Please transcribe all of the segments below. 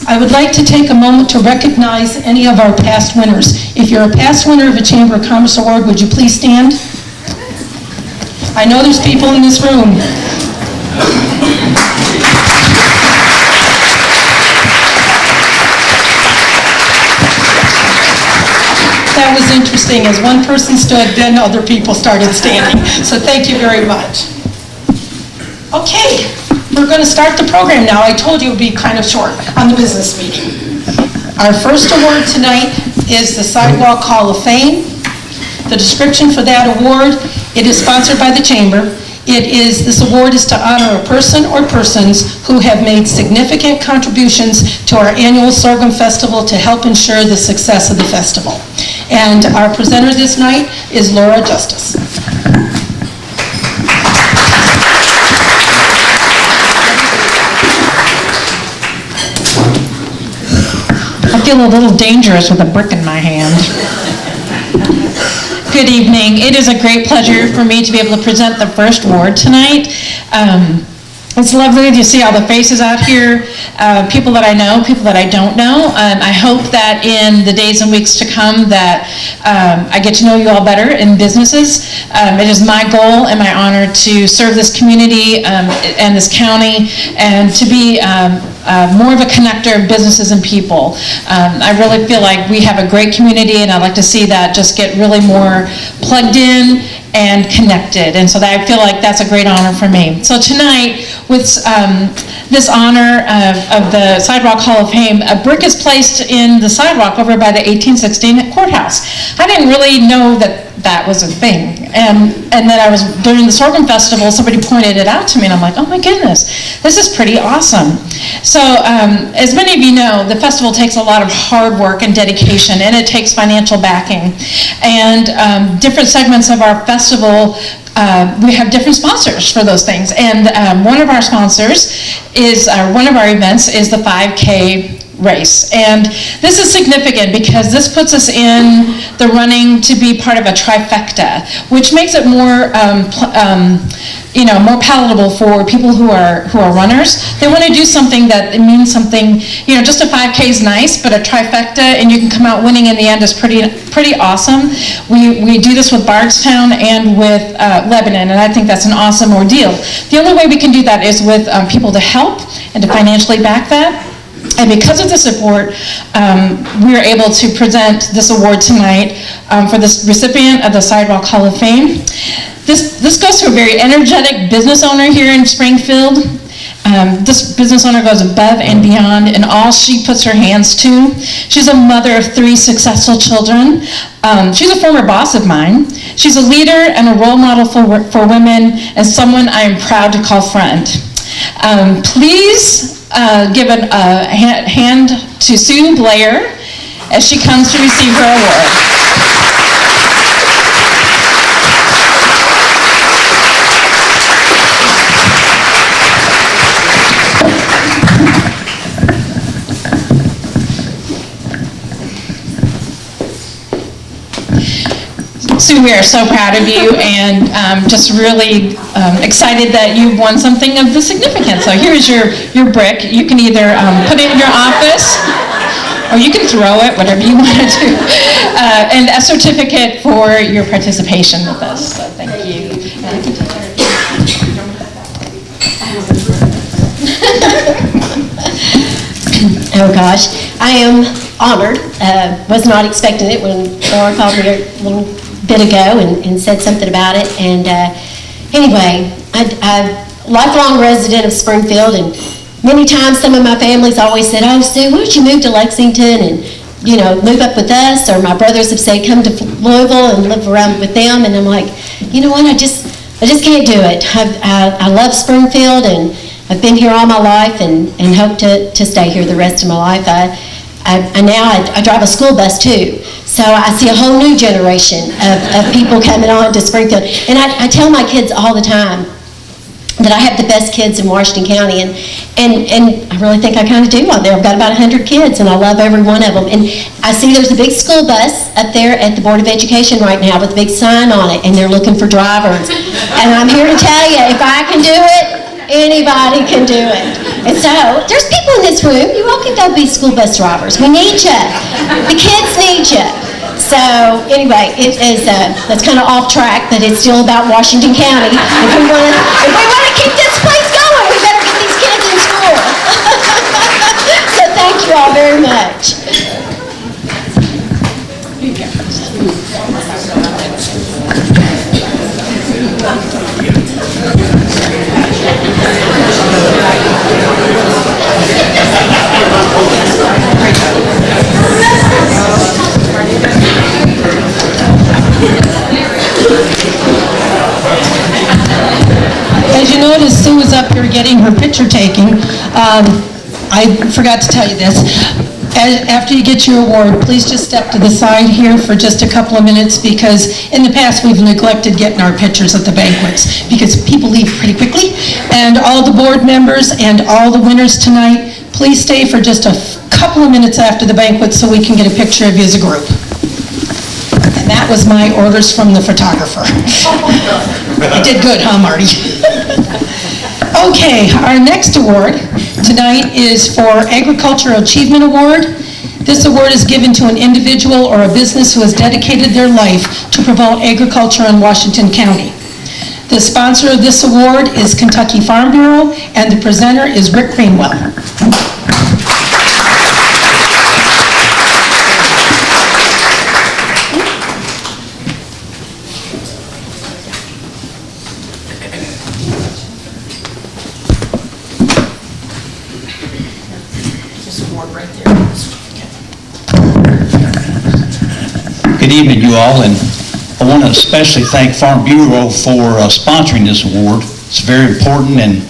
I would like to take a moment to recognize any of our past winners. If you're a past winner of a Chamber of Commerce Award, would you please stand? I know there's people in this room. That was interesting. As one person stood, then other people started standing. So thank you very much. Okay, we're going to start the program now. I told you it would be kind of short on the business meeting. Our first award tonight is the Sidewalk Hall of Fame. The description for that award, it is sponsored by the Chamber. This award is to honor a person or persons who have made significant contributions to our annual Sorghum Festival to help ensure the success of the festival. And our presenter this night is Laura Justice. I feel a little dangerous with a brick in my hand. Good evening. It is a great pleasure for me to be able to present the first award tonight. It's lovely to see all the faces out here, people that I know, people that I don't know. I hope that in the days and weeks to come that I get to know you all better in businesses. It is my goal and my honor to serve this community and this county and to be more of a connector of businesses and people. I really feel like we have a great community, and I'd like to see that just get really more plugged in and connected, and so that I feel like that's a great honor for me. So tonight, with this honor of the Sidewalk Hall of Fame, a brick is placed in the sidewalk over by the 1816 courthouse. I didn't really know that that was a thing, and then I was during the Sorghum Festival, somebody pointed it out to me, and I'm like, oh my goodness, this is pretty awesome. So as many of you know, the festival takes a lot of hard work and dedication, and it takes financial backing, and different segments of our festival, we have different sponsors for those things, and one of our sponsors is, one of our events is the 5K race. And this is significant because this puts us in the running to be part of a trifecta, which makes it more more palatable for people who are runners. They want to do something that means something, just a 5K is nice, but a trifecta and you can come out winning in the end is pretty awesome. We do this with Bardstown and with Lebanon, and I think that's an awesome ordeal. The only way we can do that is with people to help and to financially back that. And because of the support, we are able to present this award tonight for this recipient of the Sidewalk Hall of Fame. This goes to a very energetic business owner here in Springfield. This business owner goes above and beyond in all she puts her hands to. She's a mother of 3 successful children. She's a former boss of mine. She's a leader and a role model for women, and someone I am proud to call friend. Please give a hand to Sue Blair as she comes to receive her award. Sue, we are so proud of you and just really excited that you've won something of the significance. So here's your brick. You can either put it in your office or you can throw it, whatever you want to do. And a certificate for your participation with us. So thank you. Oh gosh, I am honored. Was not expecting it when Laura called me a little bit ago and said something about it. And anyway, I'm a lifelong resident of Springfield, and many times some of my family's always said, oh Sue, why don't you move to Lexington and move up with us? Or my brothers have said come to Louisville and live around with them. And I'm like, you know what, I just can't do it. I love Springfield, and I've been here all my life and hope to stay here the rest of my life. I drive a school bus too, so I see a whole new generation of people coming on to Springfield. And I tell my kids all the time that I have the best kids in Washington County, and I really think I kind of do on there. I've got about 100 kids, and I love every one of them. And I see there's a big school bus up there at the Board of Education right now with a big sign on it, and they're looking for drivers. And I'm here to tell you, if I can do it, Anybody can do it. And so, there's people in this room, you all can go be school bus drivers. We need you. The kids need you. So, anyway, it is, that's kind of off track, but it's still about Washington County. If we want to keep this place going, we better get these kids in school. So, thank you all very much. As you notice, Sue is up here getting her picture taken. I forgot to tell you this. After you get your award, please just step to the side here for just a couple of minutes, because in the past we've neglected getting our pictures at the banquets because people leave pretty quickly. And all the board members and all the winners tonight, please stay for just a couple of minutes after the banquet so we can get a picture of you as a group. And that was my orders from the photographer. I did good, huh, Marty? Okay, our next award tonight is for Agricultural Achievement Award. This award is given to an individual or a business who has dedicated their life to promote agriculture in Washington County. The sponsor of this award is Kentucky Farm Bureau, and the presenter is Rick Greenwell. Good evening, you all, and I want to especially thank Farm Bureau for sponsoring this award. It's very important, and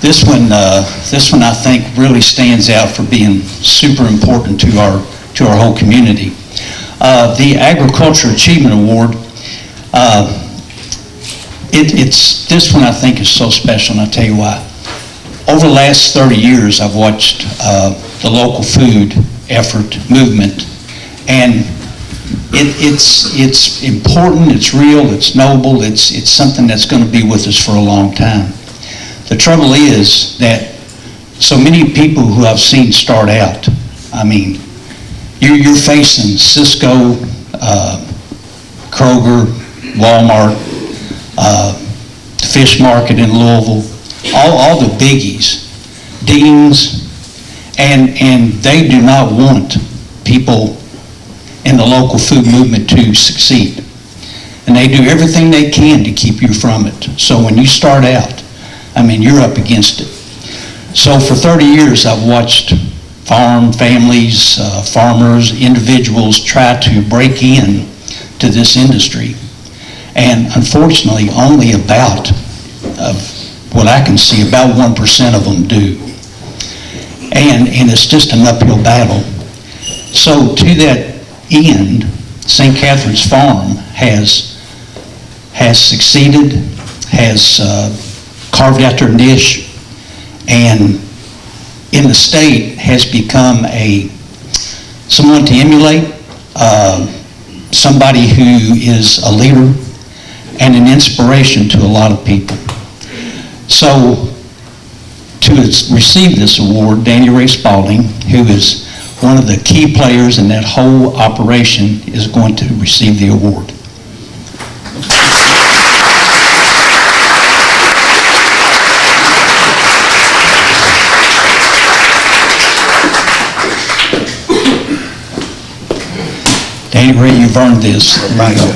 this one I think really stands out for being super important to our whole community. The Agriculture Achievement Award, this one I think is so special, and I'll tell you why. Over the last 30 years, I've watched the local food effort movement, and it's important, it's real, it's noble, it's something that's going to be with us for a long time. The trouble is that so many people who I've seen start out, I mean, you're facing Cisco, Kroger, Walmart, the fish market in Louisville, all the biggies, Dean's, and they do not want people in the local food movement to succeed. And they do everything they can to keep you from it. So when you start out, I mean, you're up against it. So for 30 years, I've watched families, farmers, individuals try to break in to this industry. And unfortunately, only about, what I can see, about 1% of them do. And it's just an uphill battle. So to that end, St. Catherine's Farm has succeeded, has carved out their niche, and in the state has become someone to emulate, somebody who is a leader and an inspiration to a lot of people. So to receive this award, Danny Ray Spalding, who is one of the key players in that whole operation, is going to receive the award. Danny Ray, you've earned this. Thank you.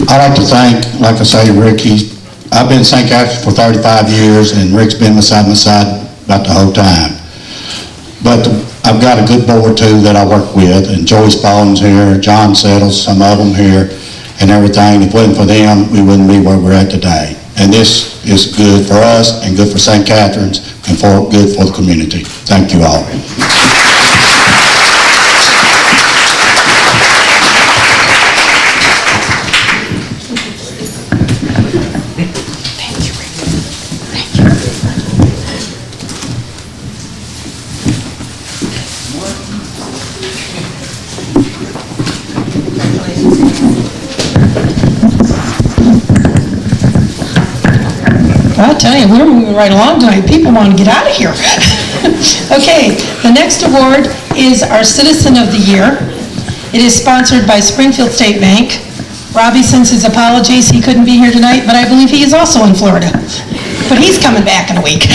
I'd like to thank, like I say, Rick. I've been in St. Catharines for 35 years, and Rick's been beside my side about the whole time. But I've got a good board too that I work with, and Joey Spalding's here, John Settles, some of them here, and everything. If it wasn't for them, we wouldn't be where we're at today. And this is good for us and good for St. Catharines and good for the community. Thank you all. tell you, we're moving right along tonight. People want to get out of here. Okay, the next award is our Citizen of the Year. It is sponsored by Springfield State Bank. Robbie sends his apologies. He couldn't be here tonight, but I believe he is also in Florida. But he's coming back in a week.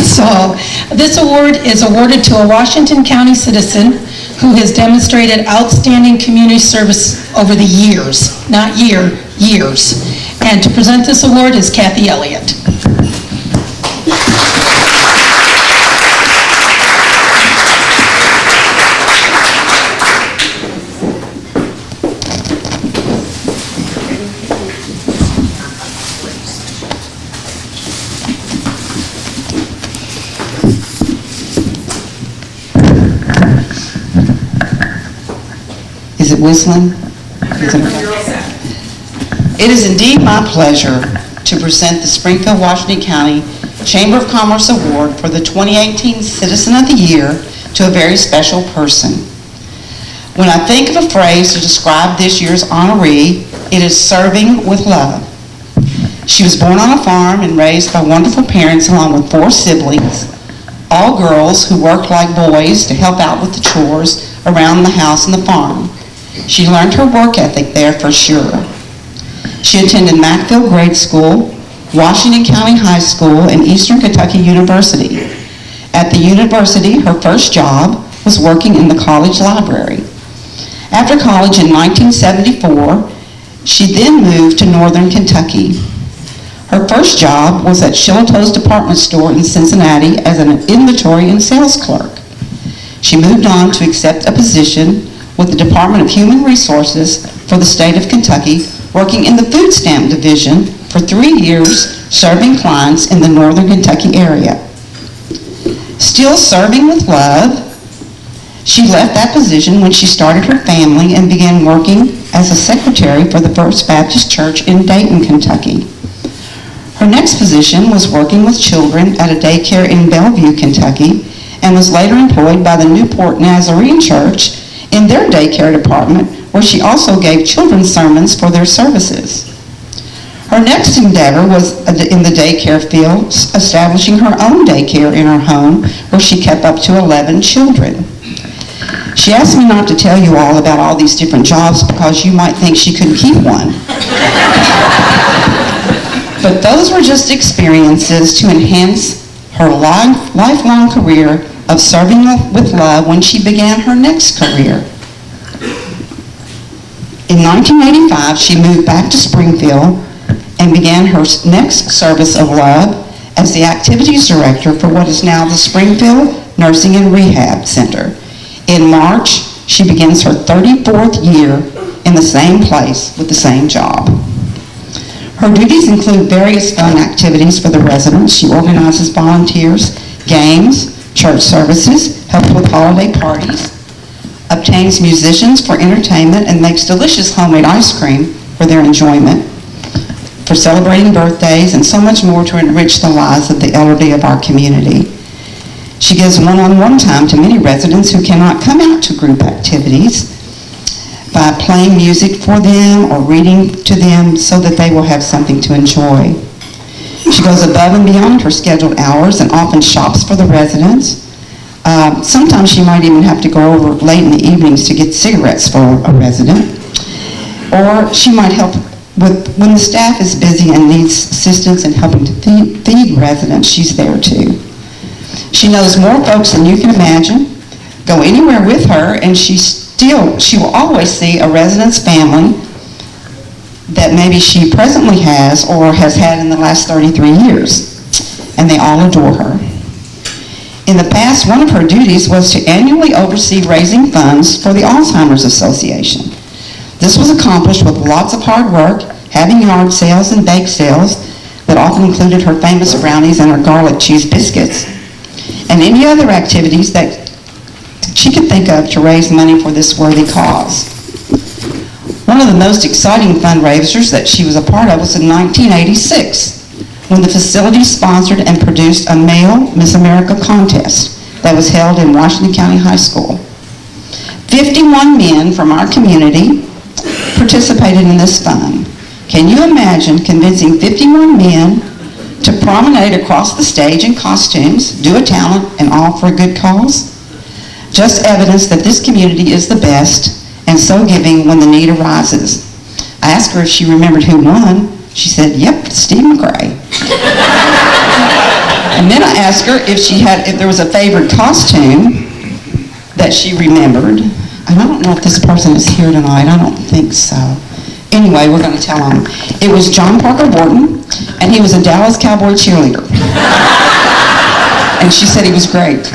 So this award is awarded to a Washington County citizen who has demonstrated outstanding community service over the years, not year, years. And to present this award is Kathy Elliott. Is it whistling? It is indeed my pleasure to present the Springfield, Washington County Chamber of Commerce Award for the 2018 Citizen of the Year to a very special person. When I think of a phrase to describe this year's honoree, it is serving with love. She was born on a farm and raised by wonderful parents along with 4 siblings, all girls who worked like boys to help out with the chores around the house and the farm. She learned her work ethic there for sure. She attended Mackville Grade School, Washington County High School, and Eastern Kentucky University. At the university, her first job was working in the college library. After college in 1974, she then moved to Northern Kentucky. Her first job was at Shillitoe's department store in Cincinnati as an inventory and sales clerk. She moved on to accept a position with the Department of Human Resources for the state of Kentucky, working in the food stamp division for 3 years, serving clients in the Northern Kentucky area. Still serving with love, she left that position when she started her family and began working as a secretary for the First Baptist Church in Dayton, Kentucky. Her next position was working with children at a daycare in Bellevue, Kentucky, and was later employed by the Newport Nazarene Church in their daycare department, where she also gave children's sermons for their services. Her next endeavor was in the daycare field, establishing her own daycare in her home, where she kept up to 11 children. She asked me not to tell you all about all these different jobs because you might think she couldn't keep one. But those were just experiences to enhance her lifelong career of serving with love when she began her next career. In 1985, she moved back to Springfield and began her next service of love as the activities director for what is now the Springfield Nursing and Rehab Center. In March, she begins her 34th year in the same place with the same job. Her duties include various fun activities for the residents. She organizes volunteers, games, church services, helps with holiday parties, obtains musicians for entertainment, and makes delicious homemade ice cream for their enjoyment, for celebrating birthdays, and so much more to enrich the lives of the elderly of our community. She gives one-on-one time to many residents who cannot come out to group activities by playing music for them or reading to them so that they will have something to enjoy. She goes above and beyond her scheduled hours and often shops for the residents. Sometimes she might even have to go over late in the evenings to get cigarettes for a resident. Or she might help with, when the staff is busy and needs assistance in helping to feed residents, she's there too. She knows more folks than you can imagine. Go anywhere with her and she will always see a resident's family that maybe she presently has or has had in the last 33 years, and they all adore her. In the past, one of her duties was to annually oversee raising funds for the Alzheimer's Association. This was accomplished with lots of hard work, having yard sales and bake sales that often included her famous brownies and her garlic cheese biscuits, and any other activities that she could think of to raise money for this worthy cause. One of the most exciting fundraisers that she was a part of was in 1986, when the facility sponsored and produced a male Miss America contest that was held in Washington County High School. 51 men from our community participated in this fun. Can you imagine convincing 51 men to promenade across the stage in costumes, do a talent, and all for a good cause? Just evidence that this community is the best and so giving when the need arises. I asked her if she remembered who won. She said, "Yep, Steve McRae." And then I asked her if there was a favorite costume that she remembered. And I don't know if this person is here tonight. I don't think so. Anyway, we're going to tell them. It was John Parker Wharton, and he was a Dallas Cowboy cheerleader. And she said he was great.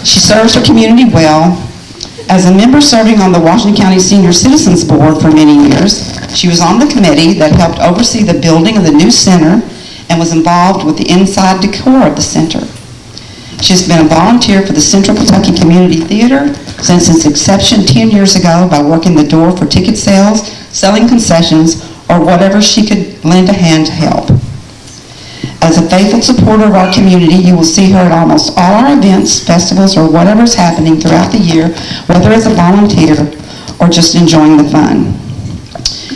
She serves her community well. As a member serving on the Washington County Senior Citizens Board for many years, she was on the committee that helped oversee the building of the new center and was involved with the inside decor of the center. She has been a volunteer for the Central Kentucky Community Theater since its inception 10 years ago by working the door for ticket sales, selling concessions, or whatever she could lend a hand to help. As a faithful supporter of our community, you will see her at almost all our events, festivals, or whatever is happening throughout the year, whether as a volunteer or just enjoying the fun.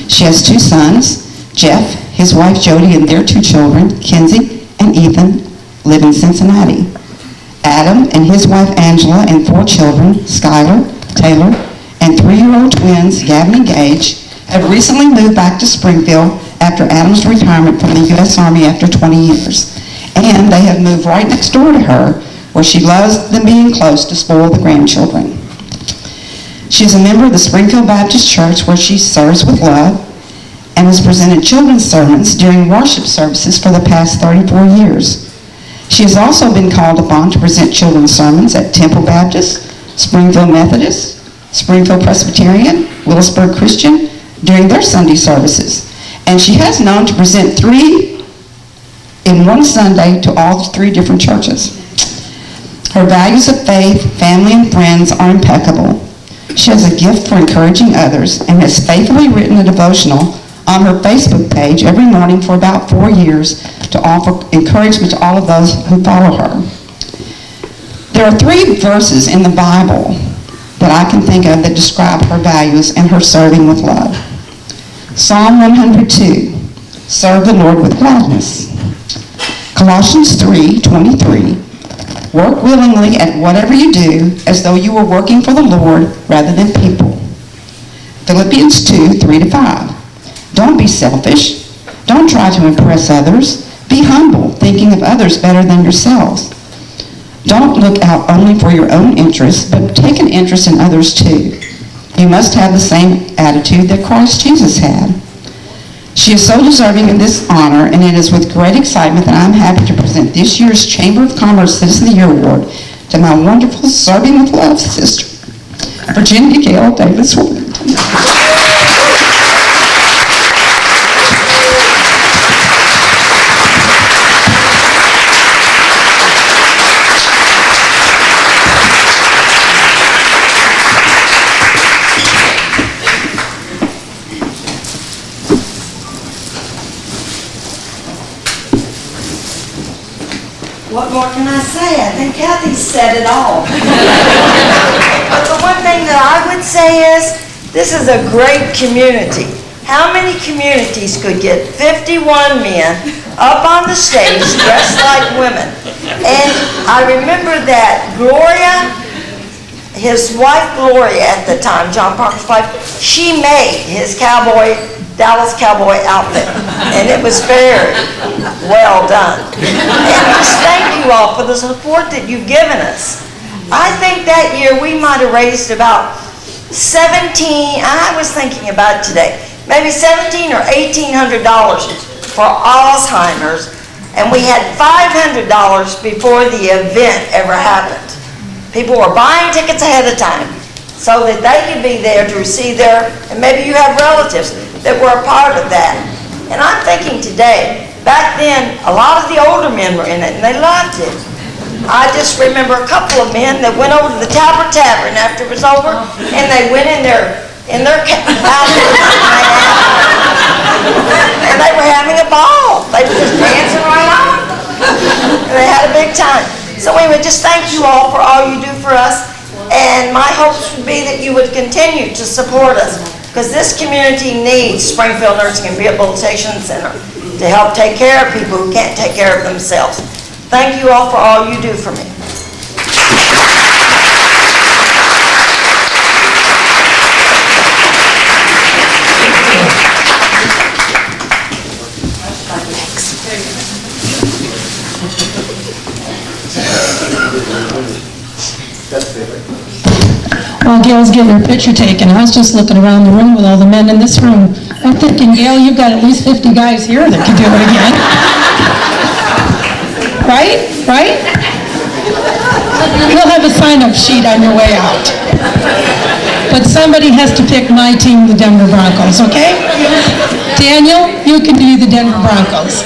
She has 2 sons, Jeff, his wife Jody, and their 2 children, Kenzie and Ethan, live in Cincinnati. Adam and his wife Angela and 4 children, Skylar, Taylor, and 3-year-old twins, Gavin and Gage, have recently moved back to Springfield after Adam's retirement from the U.S. Army after 20 years. And they have moved right next door to her, where she loves them being close to spoil the grandchildren. She is a member of the Springfield Baptist Church, where she serves with love and has presented children's sermons during worship services for the past 34 years. She has also been called upon to present children's sermons at Temple Baptist, Springfield Methodist, Springfield Presbyterian, Willisburg Christian during their Sunday services. And she has known to present 3 in one Sunday to all 3 different churches. Her values of faith, family, and friends are impeccable. She has a gift for encouraging others and has faithfully written a devotional on her Facebook page every morning for about 4 years to offer encouragement to all of those who follow her. There are 3 verses in the Bible that I can think of that describe her values and her serving with love. Psalm 102, serve the Lord with gladness. Colossians 3:23, work willingly at whatever you do as though you were working for the Lord rather than people. Philippians 2:3-5, don't be selfish. Don't try to impress others. Be humble, thinking of others better than yourselves. Don't look out only for your own interests, but take an interest in others too. You must have the same attitude that Christ Jesus had. She is so deserving of this honor, and it is with great excitement that I'm happy to present this year's Chamber of Commerce Citizen of the Year Award to my wonderful Serving with Love sister, Virginia Gail Davis Worthington. What more can I say? I think Kathy said it all. But the one thing that I would say is, this is a great community. How many communities could get 51 men up on the stage dressed like women? And I remember that Gloria, his wife Gloria at the time, John Parker's wife, she made his Dallas Cowboy outfit, and it was very well done. And just thank you all for the support that you've given us. I think that year we might have raised about 17, I was thinking about it today, maybe $1,700 or $1,800 for Alzheimer's, and we had $500 before the event ever happened. People were buying tickets ahead of time so that they could be there to receive and maybe you have relatives that were a part of that. And I'm thinking today, back then, a lot of the older men were in it, and they loved it. I just remember a couple of men that went over to the Talbot Tavern after it was over, and they went in their outfits, and they were having a ball. They were just dancing right on, and they had a big time. So anyway, just thank you all for all you do for us, and my hopes would be that you would continue to support us, because this community needs Springfield Nursing and Rehabilitation Center. to help take care of people who can't take care of themselves. Thank you all for all you do for me. While Gail's getting her picture taken, I was just looking around the room with all the men in this room. I'm thinking, Gail, you've got at least 50 guys here that could do it again. Right? Right? You'll have a sign-up sheet on your way out. But somebody has to pick my team, the Denver Broncos, okay? Daniel, you can do the Denver Broncos.